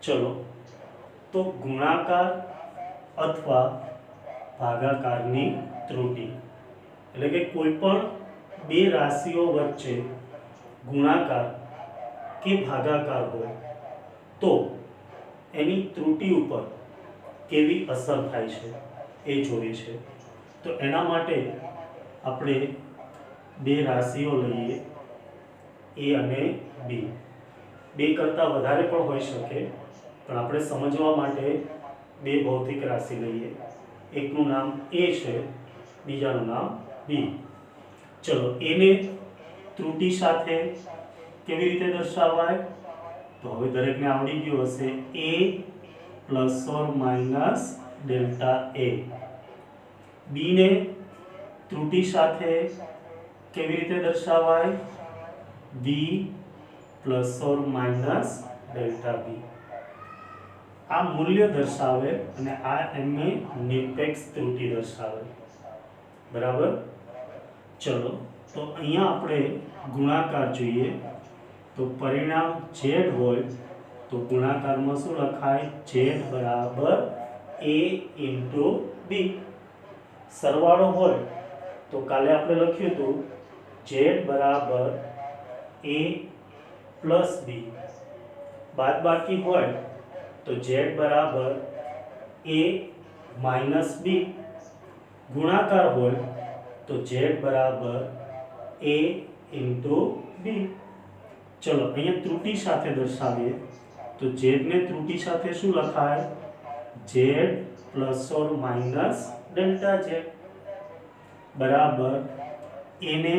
चलो, तो गुणाकार अथवा भागाकारनी त्रुटि એટલે કે કોઈપણ બે રાશિઓ વચ્ચે ગુણાકાર કે ભાગાકાર હોય તો એની ત્રુટિ ઉપર કેવી અસર થાય છે એ જોઈએ છે। તો એના માટે આપણે બે રાશિઓ લઈએ એ અને બી। બે કરતાં વધારે પણ હોઈ શકે, પણ આપણે સમજવા માટે બે ભૌતિક રાશિ લઈએ। એકનું નામ એ છે, બીજાનું નામ બી। ચલો, એને ત્રુટિ સાથે કેવી રીતે દર્શાવાય? તો હવે દરેકને આવડી ગયું હશે, a plus or minus delta A. B ને ત્રુટિ સાથે કેવી રીતે દર્શાવાય? b plus or minus delta B. આ મૂલ્ય દર્શાવે અને આ એમને નિરપેક્ષ ત્રુટિ દર્શાવે, બરાબર। ચલો, તો અહીંયા આપણે ગુણાકાર જોઈએ તો પરિણામ z હોય તો ગુણાકારમાં શું લખાય? z બરાબર a ઇન્ટુ બી। સરવાળો હોય તો કાલે આપણે લખ્યું હતું z બરાબર a પ્લસ બી। બાદબાકી હોય તો z બરાબર a માઇનસ બી। ગુણાકાર હોય તો z બરાબર a ઇન્ટુ બી। ચલો, અહીંયા ત્રુટિ સાથે દર્શાવીએ તો z ને ત્રુટિ સાથે શું લખાય? z plus or minus delta z બરાબર a ને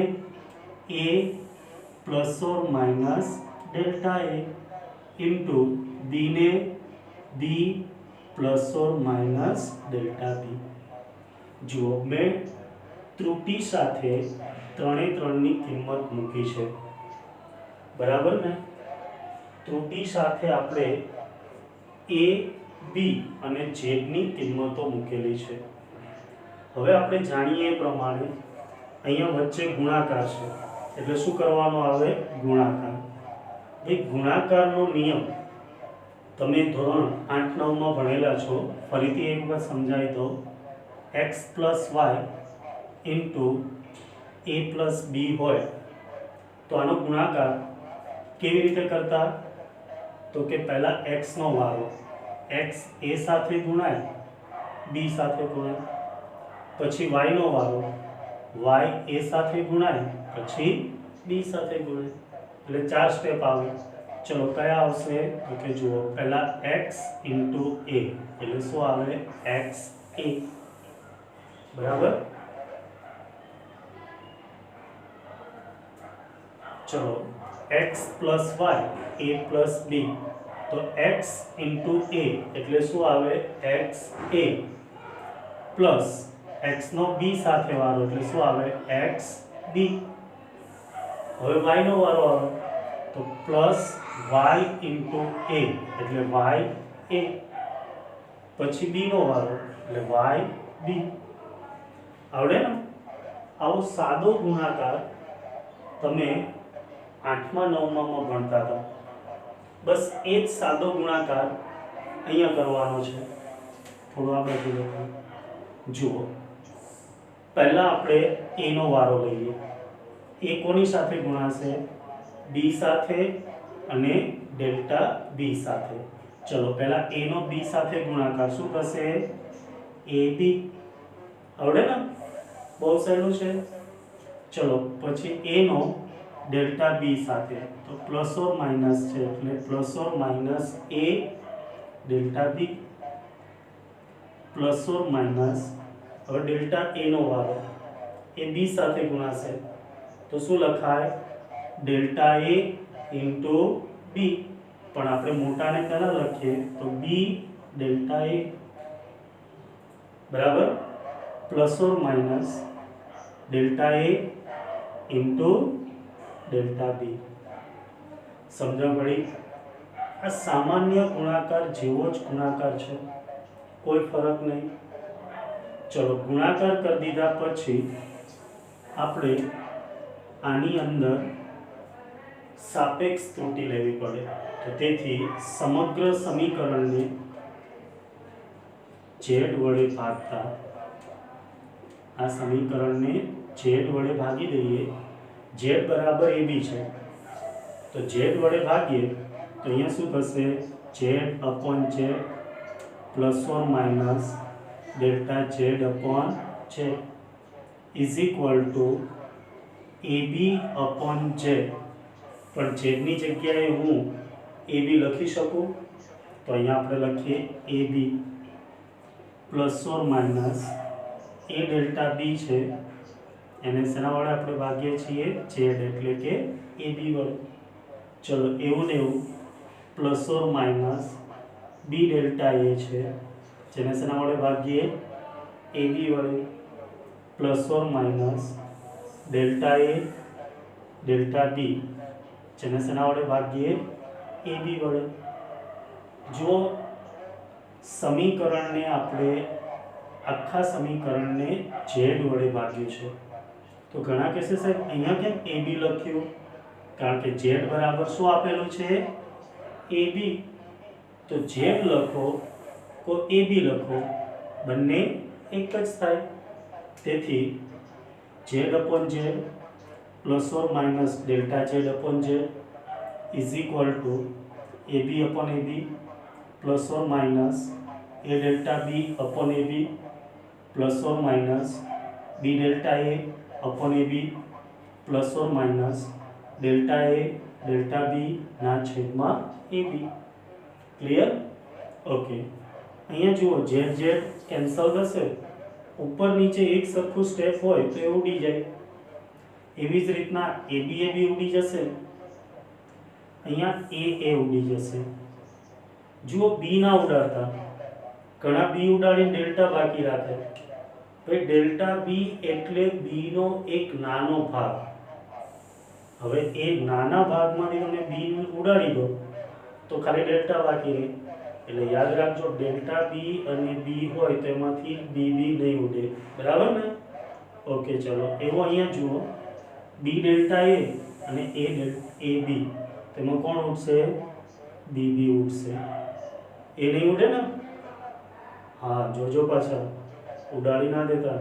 a plus or minus delta A into B ને b plus or minus delta B. જુઓ, મેં ત્રુટિ સાથે ત્રણે ત્રણની કિંમત મૂકી છે, બરાબર ને? ત્રુટિ સાથે આપણે a બી અને z ની કિંમતો મૂકેલી છે। હવે આપણે જાણીએ એ પ્રમાણે અહીંયા વચ્ચે ગુણાકાર છે એટલે શું કરવાનો આવે? ગુણાકાર। ભાઈ, ગુણાકારનો નિયમ તમે ધોરણ 8-9માં ભણેલા છો, ફરીથી એક વખત સમજાવી દો। x plus y into a plus B હોય તો આનો ગુણાકાર કેવી રીતે કરતા? તો કે પહેલા x નો વારો, x a સાથે ગુણાય, b સાથે ગુણાય, પછી y નો વારો, y a સાથે ગુણાય, પછી b સાથે ગુણાય, એટલે 4 સ્ટેપ આવે। ચલો, કયા આવશે? તો કે જુઓ, પહેલા x ઇન્ટુ a એટલે શું આવે? x a, બરાબર। चलो, x plus y a plus b तो x इंटू a એટલે શું આવે? x a પ્લસ x નો b સાથે વારો એટલે શું આવે? x b। હવે y નો વારો આવે તો પ્લસ y ઇન્ટુ a એટલે y a, પછી b નો વારો એટલે y b। આવડે ને? આવો સાદો ગુણાકાર તમે 8માં 9માં ભણતા હતા, બસ એ જ સાદો ગુણાકાર અહીંયા કરવાનો છે। થોડું આ બાજુ લખો। જુઓ, પહેલા આપણે a નો વારો લઈએ। a કોની સાથે ગુણાશે? b સાથે અને ડેલ્ટા b સાથે। ચલો, પહેલા a નો b સાથે ગુણાકાર શું થશે? ab। આવડે ને? બહુ સહેલું છે। ચલો, પછી a નો डेल्टा बी साथे तो प्लस और माइनस है એટલે plus or minus a delta b plus or minus और डेल्टा a નો વારો એ b સાથે ગુણાશે તો શું લખાય? Delta a into b। પણ આપણે મોટાને પહેલા લખીએ તો b डेल्टा a બરાબર plus or minus delta a into delta B. समझा पड़ी? आ सामान्य गुणाकार जेवो ज गुणाकार है, कोई फरक नहीं। चलो, गुणाकार कर दीधा पछी आपणे आनी अंदर સાપેક્ષ ત્રુટિ લેવી પડે. તો તેથી સમગ્ર સમીકરણને z વડે ભાગતા, આ સમીકરણને z વડે ભાગી દઈએ. z બરાબર ab છે, તો z વડે ભાગીએ તો અહીંયા શું થશે? z upon z plus or minus delta z upon z is equal two ab upon z. પણ z ની જગ્યાએ હું ab લખી શકું, તો અહીંયા આપણે લખીએ ab plus or minus A delta B છે, એને શેના વડે આપણે ભાગીએ છીએ? z, એટલે કે ab વડે. ચલો એવું ને એવું plus or minus B delta A છે, જેને શેના વડે ભાગીએ? ab વડે. Plus or minus delta A delta B, જેને શેના વડે ભાગીએ? ab વડે. જો સમીકરણને આપણે આખા સમીકરણને z વડે ભાગ્યું છે, તો ઘણા કહેશે સાહેબ અહીંયા કેમ ab લખ્યું? કારણ કે z બરાબર શું આપેલું છે? ab. તો z લખો કો ab લખો, બંને એક જ થાય. તેથી z upon z plus or minus delta z upon z is equal two ab upon ab plus or minus a delta b upon ab plus or minus b delta a upon ab plus or minus delta a delta b ના છેદમાં ab. Clear? Okay. અહીંયા જુઓ z cancel થશે, ઉપર નીચે એક સરખું step હોય તો એ ઉડી જાય. એવી જ રીતના ab ઉડી જશે, અહીંયા a ઉડી જશે. જુઓ b ના ઉડાડતા, ઘણા b ઉડાડીને ડેલ્ટા બાકી રાખે. ભાઈ ડેલ્ટા બી એટલે બી નો એક નાનો ભાગ. હવે એ નાના ભાગમાંથી તમે બી ઉડાડી દો તો ખાલી ડેલ્ટા બાકી રહે. એટલે યાદ રાખજો, ડેલ્ટા બી અને બી હોય તો એમાંથી બી નહીં ઉડે. બરાબર ને? ઓકે ચલો. એવો અહીંયા જુઓ બી ડેલ્ટા એ અને એ બી, તેમાં કોણ ઉડશે? બી ઉડશે. એ નહીં ઉડે ને? હા, જોજો પાછા, ઉડાડી ના દેતા.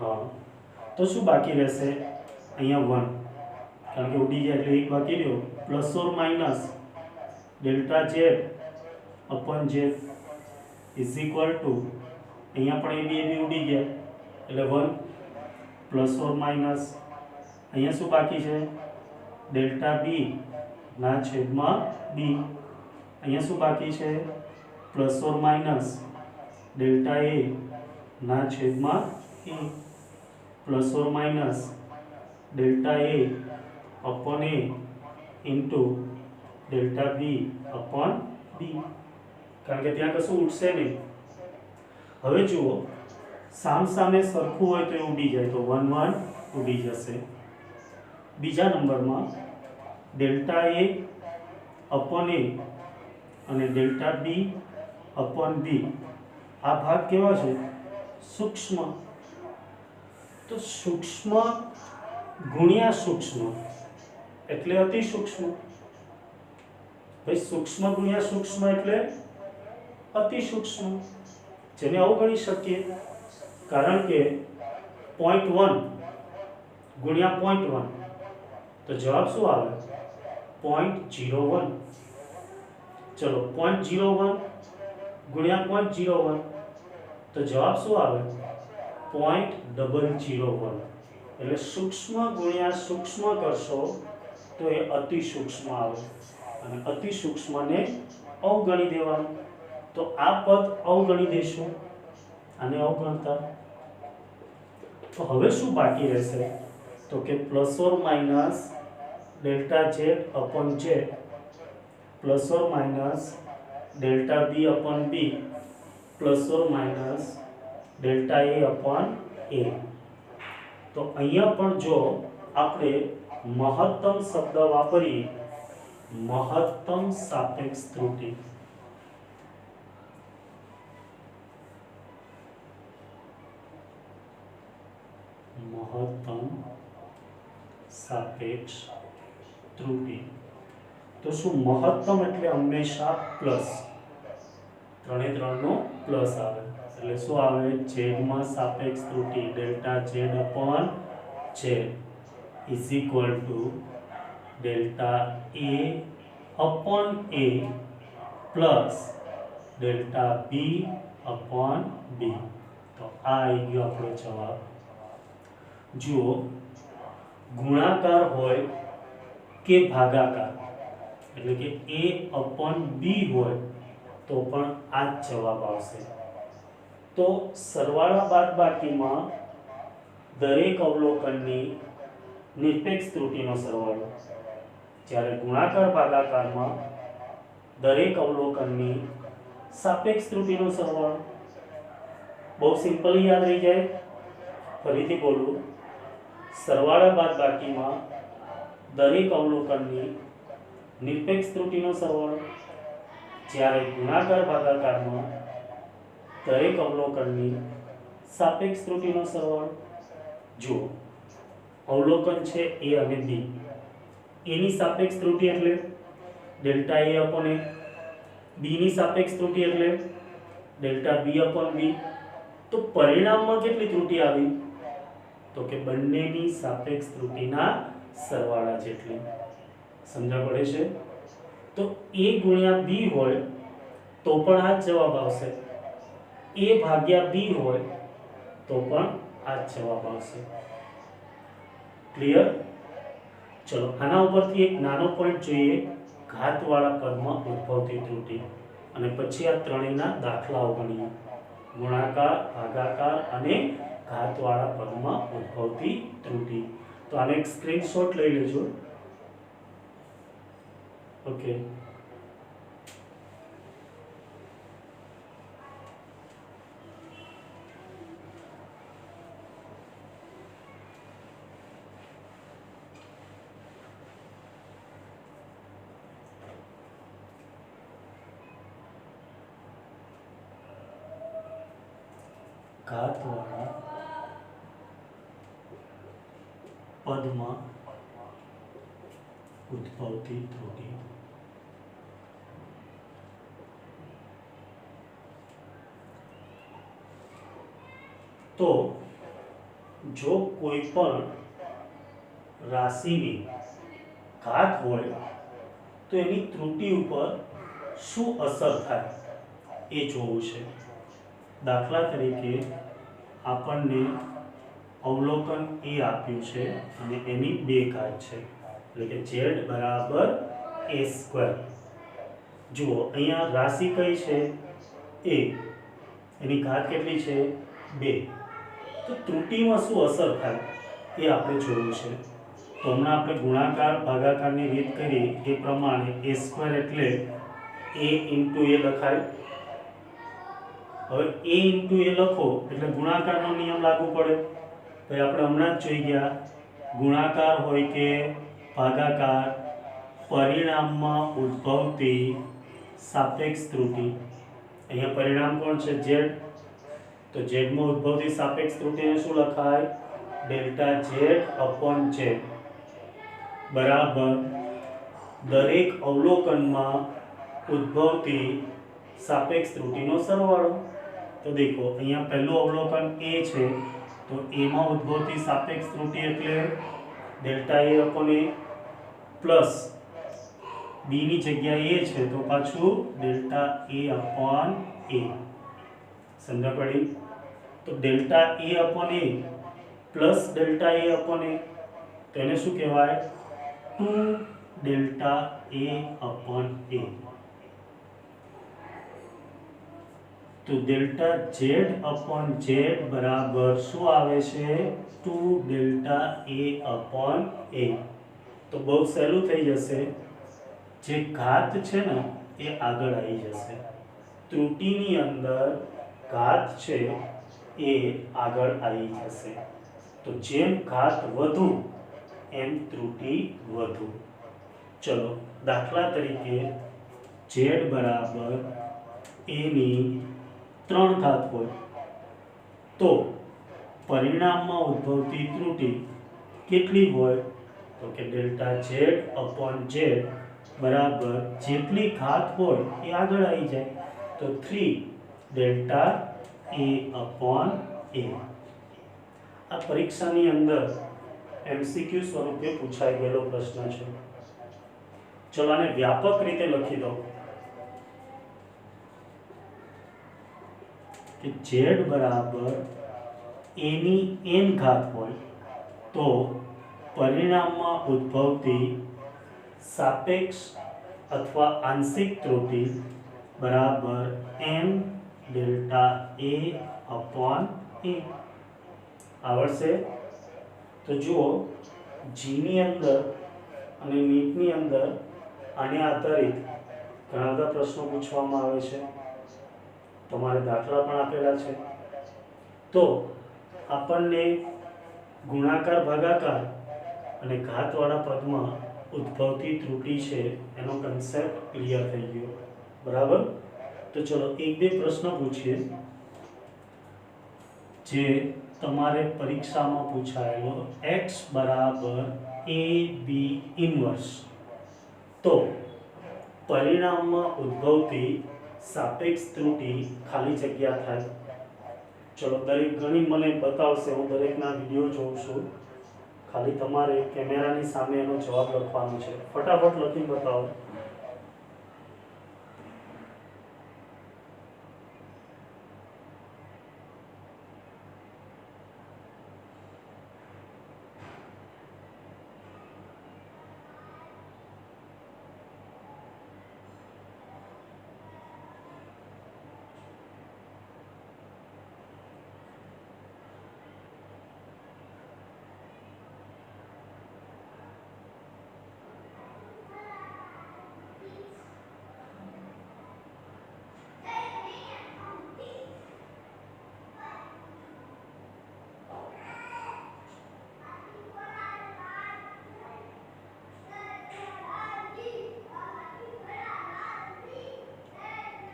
હા, તો શું બાકી રહેશે? અહીંયા 1, કારણ કે ઉડી ગયા એટલે એક બાકી રહ્યો. Plus or minus delta z upon z is equal two, અહીંયા પણ એ ઉડી ગયા એટલે 1 પ્લસ ઓર માઇનસ અહીંયા શું બાકી છે? ડેલ્ટા બી ના છેદમાં બી. અહીંયા શું બાકી છે? Plus or minus delta A ના છેદમાં A plus or minus delta A upon A into delta B upon B. કારણ કે ત્યાં કશું ઉઠશે નહીં. હવે જુઓ સામે સરખું હોય તો એ ઉડી જાય, તો 1 1 ઉડી જશે. બીજા નંબરમાં ડેલ્ટા એ અપોન એ અને ડેલ્ટા બી અપોન બી, આ ભાગ કેવા છે? સૂક્ષ્મ. તો સૂક્ષ્મ ગુણ્યા સૂક્ષ્મ એટલે અતિ સૂક્ષ્મ. ભાઈ સૂક્ષ્મ ગુણ્યા સૂક્ષ્મ એટલે અતિ સૂક્ષ્મ, જેને આવું ગણી શકીએ. કારણ કે 0.1 ગુણ્યા 0.1 તો જવાબ શું આવે? 0.01. ચલો 0.01 ગુણ્યા 0.01 તો જવાબ શું આવે? 0.001. એટલે સૂક્ષ્મ ગુણ્યા સૂક્ષ્મ કરશો તો એ અતિ સૂક્ષ્મ આવે, અને અતિ સૂક્ષ્મને અવગણી દેવાનું. તો આ પદ અવગણી દેશું, આને અવગણતા. તો હવે શું બાકી રહેશે? તો કે plus or minus delta z upon z plus or minus delta B upon B plus or minus delta A upon A. તો અહીંયા પણ જો આપણે મહત્તમ શબ્દ વાપરીએ, મહત્તમ સાપેક્ષ ત્રુટિ, મહત્તમ સાપેક્ષ ત્રુટિ. તો શું મહત્તમ એટલે હંમેશા પ્લસ, ત્રણે ત્રણનો પ્લસ આવે એટલે શું આવે? ઝેડમાં સાપેક્ષ ત્રુટિ delta Z upon Z is equal to delta A upon A plus delta B upon B. તો આ આવી ગયો આપણો જવાબ. જુઓ, ગુણાકાર હોય કે ભાગાકાર એટલે કે a અપોન b હોય તો પણ આ જ જવાબ આવશે. તો સરવાળા બાદબાકીમાં દરેક અવલોકનની નિરપેક્ષ ત્રુટિનો સરવાળો, જ્યારે ગુણાકાર ભાગાકારમાં દરેક અવલોકનની સાપેક્ષ ત્રુટિનો સરવાળો. બહુ સિમ્પલી યાદ રહી જાય. ફરીથી બોલું, સરવાળા બાદબાકીમાં દરેક અવલોકનની નિરપેક્ષ ત્રુટિનો સરવાળો, જ્યારે ગુણાકાર ભાગાકારમાં દરેક અવલોકનની સાપેક્ષ ત્રુટિનો સરવાળો. જુઓ, અવલોકન છે a અને b, એની સાપેક્ષ ત્રુટિ એટલે delta a upon a, b ની સાપેક્ષ ત્રુટિ એટલે ડેલ્ટા b અપોન b. તો પરિણામમાં કેટલી ત્રુટિ આવી? તો કે બંનેની સાપેક્ષ ત્રુટિના સરવાળા જેટલી. સમજા પડે છે? તો a ગુણ્યા b હોય તો પણ આ જ જવાબ આવશે, a ભાગ્યા b હોય તો પણ આ જ જવાબ આવશે. ક્લિયર? ચલો, આના ઉપરથી એક નાનો પોઈન્ટ જોઈએ, ઘાતવાળા પદમાં ઉદ્ભવતી ત્રુટિ, અને પછી આ ત્રણેયના દાખલાઓ ગણીએ. ગુણાકાર, ભાગાકાર અને ઘાતવાળા પદમાં ઉદ્ભવતી ત્રુટિ. તો આને એક સ્ક્રીનશોટ લઈ લેજો. ઓકે, ઘાતવાળા પદમાં ઉદ્ભવતી ત્રુટિ. તો જો કોઈ પણ રાશિની ઘાત હોય તો એની ત્રુટિ ઉપર શું અસર થાય એ જોવું છે. દાખલા તરીકે આપણને અવલોકન એ આપ્યું છે અને એની બે ઘાત છે, એટલે કે z બરાબર a સ્ક્વેર. જુઓ, અહીંયા રાશિ કઈ છે? a, એની ઘાત કેટલી છે? 2. તો ત્રુટિમાં શું અસર થાય એ આપણે જોયું છે. તો હમણાં આપણે ગુણાકાર ભાગાકારની રીત કરી એ પ્રમાણે a સ્ક્વેર એટલે a ઇન્ટુ a લખાય. હવે a ઇન્ટુ a લખો એટલે ગુણાકારનો નિયમ લાગુ પડે. તો આપણે હમણાં જ જોઈ ગયા, ગુણાકાર હોય કે ભાગાકાર, પરિણામમાં ઉદ્ભવતી સાપેક્ષ ત્રુટિ. અહીંયા પરિણામ કોણ છે? z. તો z માં ઉદ્ભવતી સાપેક્ષ ત્રુટિને શું લખાય? ડેલ્ટા z અપોન z બરાબર દરેક અવલોકનમાં ઉદ્ભવતી સાપેક્ષ ત્રુટિનો સરવાળો. તો દેખો, અહીંયા પહેલું અવલોકન a છે તો a માં ઉદ્ભવતી સાપેક્ષ ત્રુટિ એટલે delta a upon a plus b ની જગ્યાએ a છે તો પાછું ડેલ્ટા a અપોન a. સમજા પડી? તો delta a upon a plus delta a upon a, તો એને શું કહેવાય? 2 ડેલ્ટા a અપોન a. તો ડેલ્ટા z અપોન z બરાબર શું આવે છે? 2 ડેલ્ટા a અપોન a. તો બહુ સહેલું થઈ જશે, જે ઘાત છે ને એ આગળ આવી જશે. ત્રુટિની અંદર ઘાત છે એ આગળ આવી જશે. તો જેમ ઘાત વધુ એમ ત્રુટિ વધુ. ચલો, દાખલા તરીકે z બરાબર a ની 3 ઘાત હોય તો પરિણામમાં ઉદ્ભવતી ત્રુટિ કેટલી હોય? તો કે ડેલ્ટા ઝેડ અપોન ઝેડ બરાબર જેટલી ઘાત હોય એ આગળ આવી જાય, તો 3 ડેલ્ટા એ અપોન એ. આ પરીક્ષાની અંદર એમસીક્યુ સ્વરૂપે પૂછાઈ ગયેલો પ્રશ્ન છે. ચલો આને વ્યાપક રીતે લખી દો કે z બરાબર a ની n ઘાત હોય તો પરિણામમાં ઉદ્ભવતી સાપેક્ષ અથવા આંશિક ત્રુટી બરાબર n delta a upon a આવડશે. તો જુઓ જી ની અંદર અને નીટની અંદર આને આધારિત ઘણા બધા પ્રશ્નો પૂછવામાં આવે છે, તમારે દાખલા પણ આપેલા છે. તો આપણને ગુણાકાર ભાગાકાર અને ઘાતવાળા પદમાં ઉદ્ભવતી ત્રુટી છે એનો કન્સેપ્ટ ક્લિયર થઈ ગયો, બરાબર. તો ચલો એક બે પ્રશ્ન પૂછીએ જે તમારે પરીક્ષામાં પૂછાયેલો. x બરાબર a b ઇન્વર્સ, તો પરિણામમાં ઉદ્ભવતી સાપેક્ષ ત્રુટી ખાલી જગ્યા થાય. ચલો દરેક ગણી મને બતાવશે, હું દરેકના વિડીયો જોઉં છું. ખાલી તમારે કેમેરાની સામે એનો જવાબ લખવાનો છે. ફટાફટ લખીને બતાવો.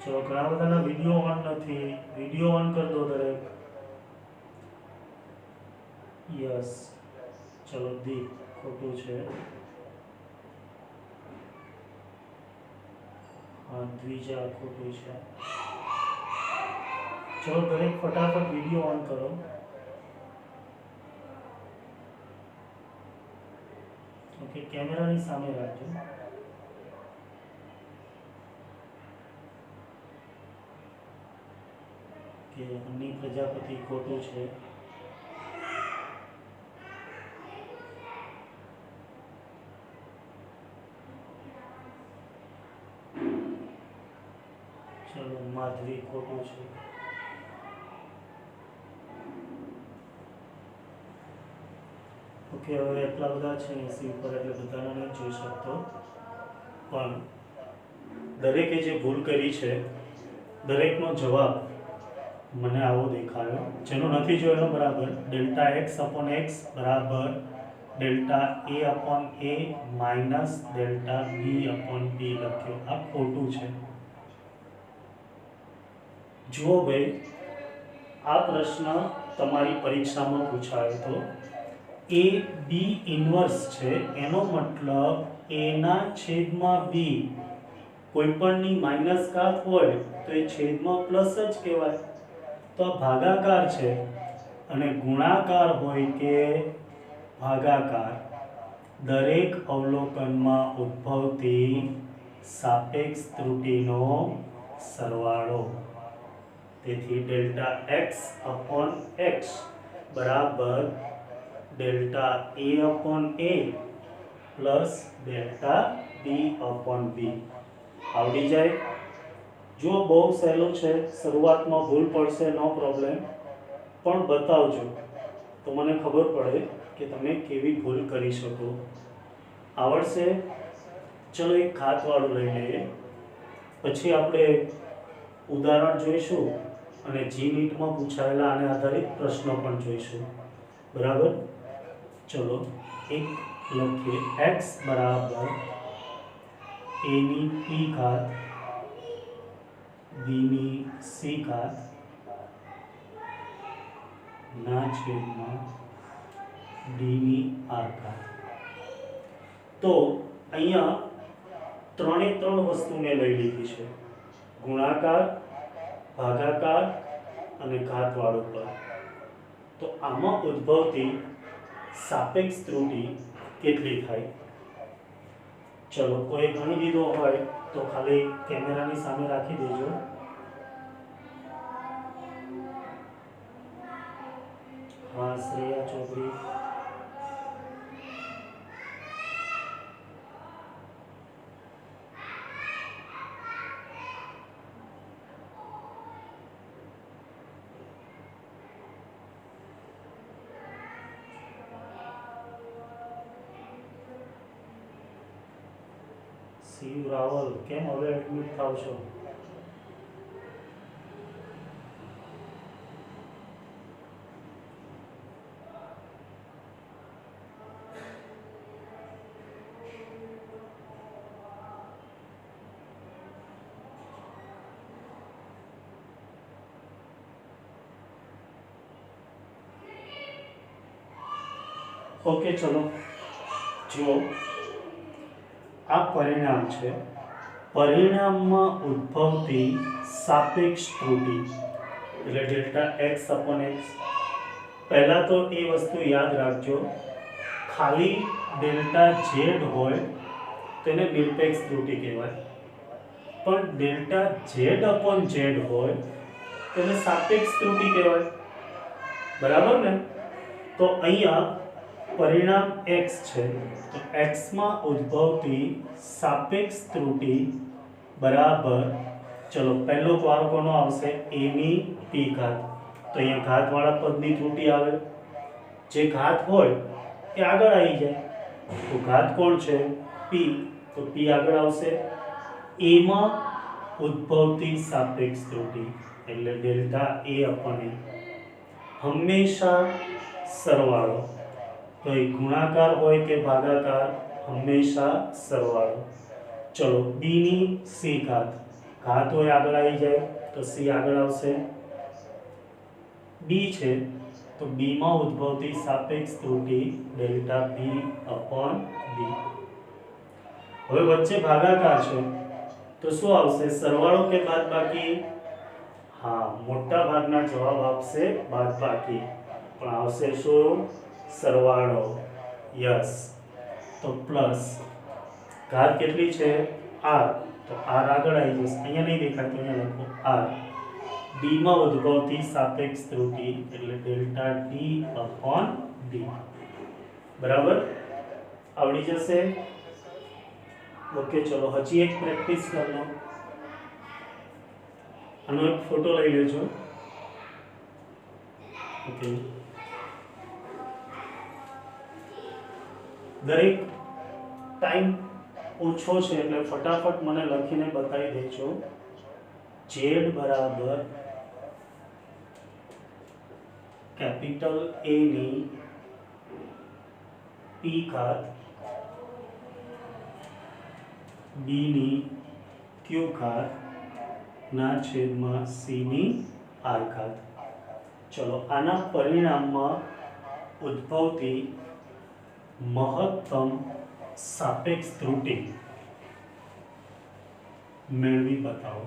ચલો ઘણા બધાના વિડીયો ઓન નથી, વિડીયો ઓન કરી દો દરેક. યસ, ચલો દી ખોટું છે. હા દ્વિજા ખોટું છે. ચલો દરેક ફટાફટ વિડીયો ઓન કરો. ઓકે, કેમેરાની સામે રાખજો. કે અન્ની પ્રજાપતિ ખોટું છે. ચલો માધવી ખોટું છે. ઓકે, હવે એટલા બધા છે 80 ઉપર એટલે બધાને નહીં જોઈ શકતો, પણ દરેકે જે ભૂલ કરી છે દરેકનો જવાબ મને આવો દેખાયો. જેનો નથી જોયેલો બરાબર ડેલ્ટા એક્સ અપોન એક્સ બરાબર delta A upon A minus delta B upon બી લખ્યો. આ ખોટું છે. જુઓ ભાઈ, આ પ્રશ્ન તમારી પરીક્ષામાં પૂછાયો હતો. એ બી ઇન્વર્સ છે, એનો મતલબ એ ના છેદમાં બી કોઈ પણની માઇનસ ઘાત હોય તો એ છેદમાં પ્લસ જ કહેવાય. તો ભાગાકાર છે અને ગુણાકાર હોય કે ભાગાકાર, દરેક અવલોકનમાં ઉદ્ભવતી સાપેક્ષ ત્રુટીનો સરવાળો. તેથી ડેલ્ટા એક્સ અપોન એક્સ બરાબર delta A upon A plus delta B upon બી. આવડી જાય. જો બહુ સહેલું છે, શરૂઆતમાં ભૂલ પડશે, નો પ્રોબ્લેમ, પણ બતાવજો તો મને ખબર પડે કે તમે કેવી ભૂલ કરી શકો. આવડશે. ચલો એક ઘાતવાળું લઈ લઈએ, પછી આપણે ઉદાહરણ જોઈશું અને જી નીટમાં પૂછાયેલા આને આધારિત પ્રશ્નો પણ જોઈશું, બરાબર. ચલો એક લખીએ. x બરાબર a ની p ઘાત b ની c ઘાત ના છેદમાં d ની r ઘાત. તો અહીંયા ત્રણે ત્રણ વસ્તુ મેં લઈ લીધી છે, ગુણાકાર, ભાગાકાર અને ઘાતવાળું પદ. તો આમાં ઉદ્ભવતી સાપેક્ષ ત્રુટિ કેટલી થાય? ચલો, કોઈ ગણી દીધો હોય તો ખાલી કેમેરાની સામે રાખી દેજો. હા, શ્રેયા ચૌધરી. શિવ રાવલ, કેમ હવે એડમિટ થાવ છો? ઓકે, ચલો જુઓ, આ પરિણામ છે. પરિણામમાં ઉદ્ભવતી સાપેક્ષ ત્રુટિ એટલે ડેલ્ટા એક્સ અપોન એક્સ. પહેલાં તો એ વસ્તુ યાદ રાખજો, ખાલી ડેલ્ટા ઝેડ હોય તેને નિરપેક્ષ ત્રુટિ કહેવાય, પણ ડેલ્ટા ઝેડ અપોન ઝેડ હોય તેને સાપેક્ષ ત્રુટિ કહેવાય. બરાબર ને? તો અહીંયા પરિણામ x છે, તો x માં ઉદ્ભવતી સાપેક્ષ ત્રુટિ બરાબર, ચલો પહેલો વારો કોનો આવશે? a ની p ઘાત. તો અહીંયા ઘાતવાળા પદની ત્રુટિ આવે, જે ઘાત હોય એ આગળ આવી જાય. તો ઘાત કોણ છે? p, તો p આગળ આવશે. a માં ઉદ્ભવતી સાપેક્ષ ત્રુટિ એટલે ડેલ્ટા a અપોન a, હંમેશા સરવાળો, તો એ ગુણાકાર હોય કે ભાગાકાર, હંમેશા સરવાળો. ચલો, b ની c ઘાત, ઘાત હોય આગળ આવી જાય તો c આગળ આવશે. b છે તો b માં ઉદ્ભવતી સાપેક્ષ ત્રુટિ ડેલ્ટા b અપોન b. હવે વચ્ચે ભાગાકાર છે તો શું આવશે? સરવાળો કે બાદબાકી? હા, મોટા ભાગના જવાબ આપશે બાદબાકી, પણ આવશે શું? સરવાળો. યસ. તો પ્લસ ઘાત કેટલી છે? r, તો r આગળ આવી જશે. અહીંયા નહીં દેખાય તો અહીંયા લખો r. b માં ઉદ્ભવતી સાપેક્ષ ત્રુટિ એટલે ડેલ્ટા t અપોન d. બરાબર? આવડી જશે? ઓકે, ચલો હજી એક પ્રેક્ટિસ કરી લો. આનો એક ફોટો લઈ લેજો. ઓકે, દરેક ટાઈમ ઓછો છે એટલે ફટાફટ મને લખીને બતાવી દેજો. z બરાબર કેપિટલ A ની p ઘાત, b ની q ઘાત ના છેદમાં c ની r ઘાત. ચલો, આના પરિણામમાં ઉદ્ભવતી મહત્તમ સાપેક્ષ ત્રુટિ મેળવી બતાવો.